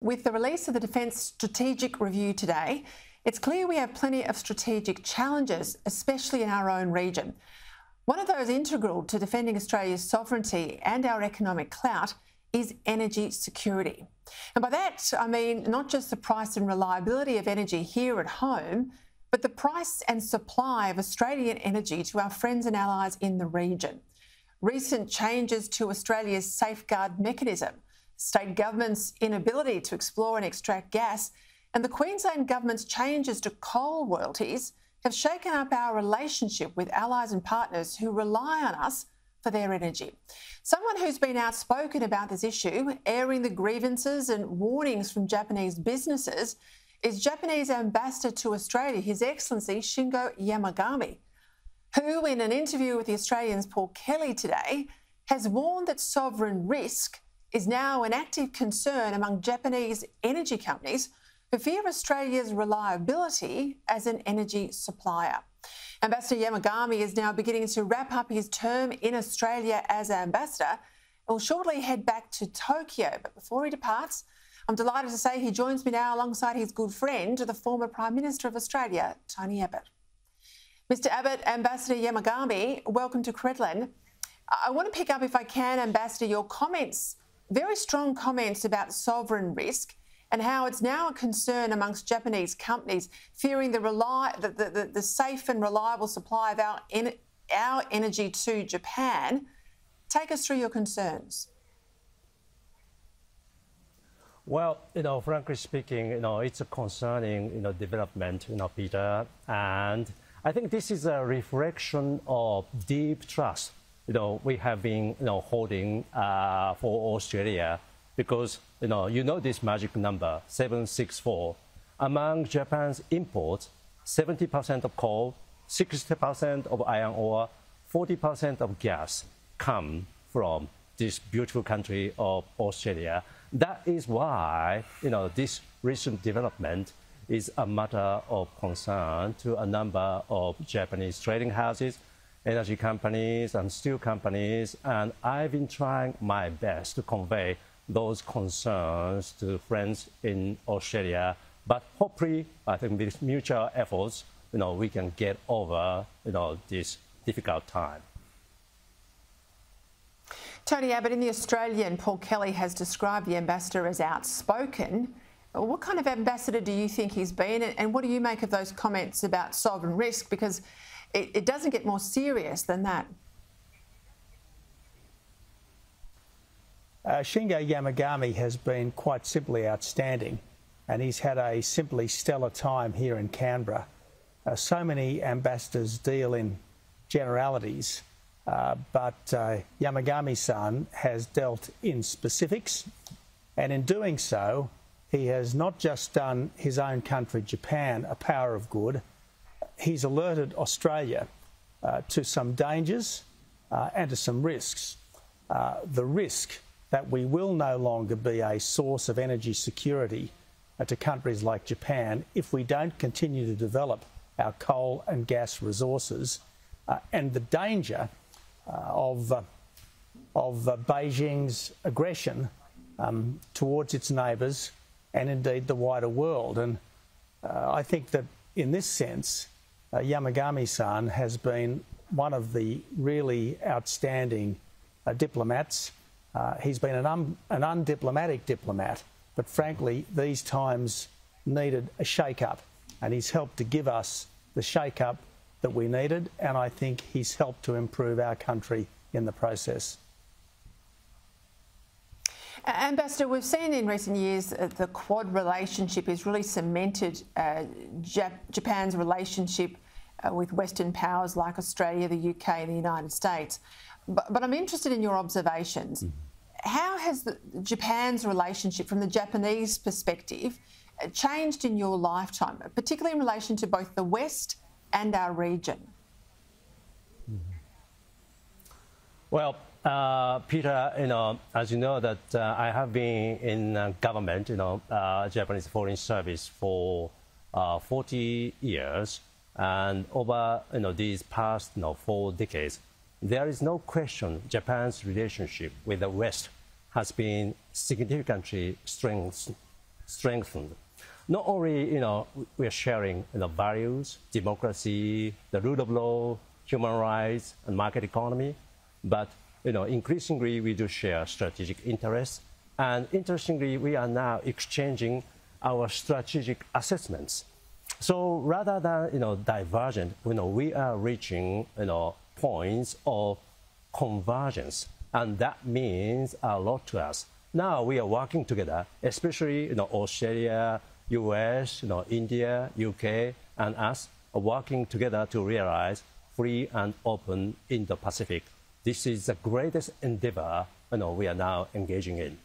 With the release of the Defence Strategic Review today, it's clear we have plenty of strategic challenges, especially in our own region. One of those integral to defending Australia's sovereignty and our economic clout is energy security. And by that, I mean not just the price and reliability of energy here at home, but the price and supply of Australian energy to our friends and allies in the region. Recent changes to Australia's safeguard mechanism, state governments' inability to explore and extract gas, and the Queensland government's changes to coal royalties have shaken up our relationship with allies and partners who rely on us for their energy. Someone who's been outspoken about this issue, airing the grievances and warnings from Japanese businesses, is Japanese Ambassador to Australia, His Excellency Shingo Yamagami, who, in an interview with the Australian's Paul Kelly today, has warned that sovereign risk is now an active concern among Japanese energy companies who fear Australia's reliability as an energy supplier. Ambassador Yamagami is now beginning to wrap up his term in Australia as ambassador and will shortly head back to Tokyo. But before he departs, I'm delighted to say he joins me now alongside his good friend, the former Prime Minister of Australia, Tony Abbott. Mr Abbott, Ambassador Yamagami, welcome to Credlin. I want to pick up, if I can, Ambassador, your comments, very strong comments about sovereign risk and how it's now a concern amongst Japanese companies, fearing the safe and reliable supply of our energy to Japan. Take us through your concerns. Well, frankly speaking, it's a concerning, development, Peter, and I think this is a reflection of deep trust, we have been, holding for Australia, because, this magic number, 764. Among Japan's imports, 70% of coal, 60% of iron ore, 40% of gas come from this beautiful country of Australia. That is why, this recent development is a matter of concern to a number of Japanese trading houses, energy companies and steel companies, and I've been trying my best to convey those concerns to friends in Australia. But hopefully, I think with mutual efforts, we can get over, this difficult time. Tony Abbott, in The Australian, Paul Kelly has described the ambassador as outspoken. What kind of ambassador do you think he's been, and what do you make of those comments about sovereign risk? Because it doesn't get more serious than that. Shingo Yamagami has been quite simply outstanding, and he's had a simply stellar time here in Canberra. So many ambassadors deal in generalities, but Yamagami-san has dealt in specifics, and in doing so, he has not just done his own country, Japan, a power of good. He's alerted Australia to some dangers and to some risks. The risk that we will no longer be a source of energy security to countries like Japan if we don't continue to develop our coal and gas resources, and the danger of Beijing's aggression towards its neighbours and indeed the wider world. And I think that in this sense, Yamagami-san has been one of the really outstanding diplomats. He's been an undiplomatic diplomat, but frankly, these times needed a shake-up, and he's helped to give us the shake-up that we needed, and I think he's helped to improve our country in the process. Ambassador, we've seen in recent years the Quad relationship has really cemented Japan's relationship with Western powers like Australia, the UK and the United States. But I'm interested in your observations. How has Japan's relationship from the Japanese perspective changed in your lifetime, particularly in relation to both the West and our region? Well, Peter, as you know that I have been in government, Japanese Foreign Service for 40 years, and over these past 4 decades, there is no question Japan's relationship with the West has been significantly strengthened strengthened. Not only, we are sharing, values, democracy, the rule of law, human rights, and market economy, but, increasingly we do share strategic interests. And interestingly, we are now exchanging our strategic assessments. So rather than, divergent, we are reaching, points of convergence. And that means a lot to us. Now we are working together, especially, Australia, US, India, UK, and us are working together to realize free and open Indo-Pacific. This is the greatest endeavor, we are now engaging in.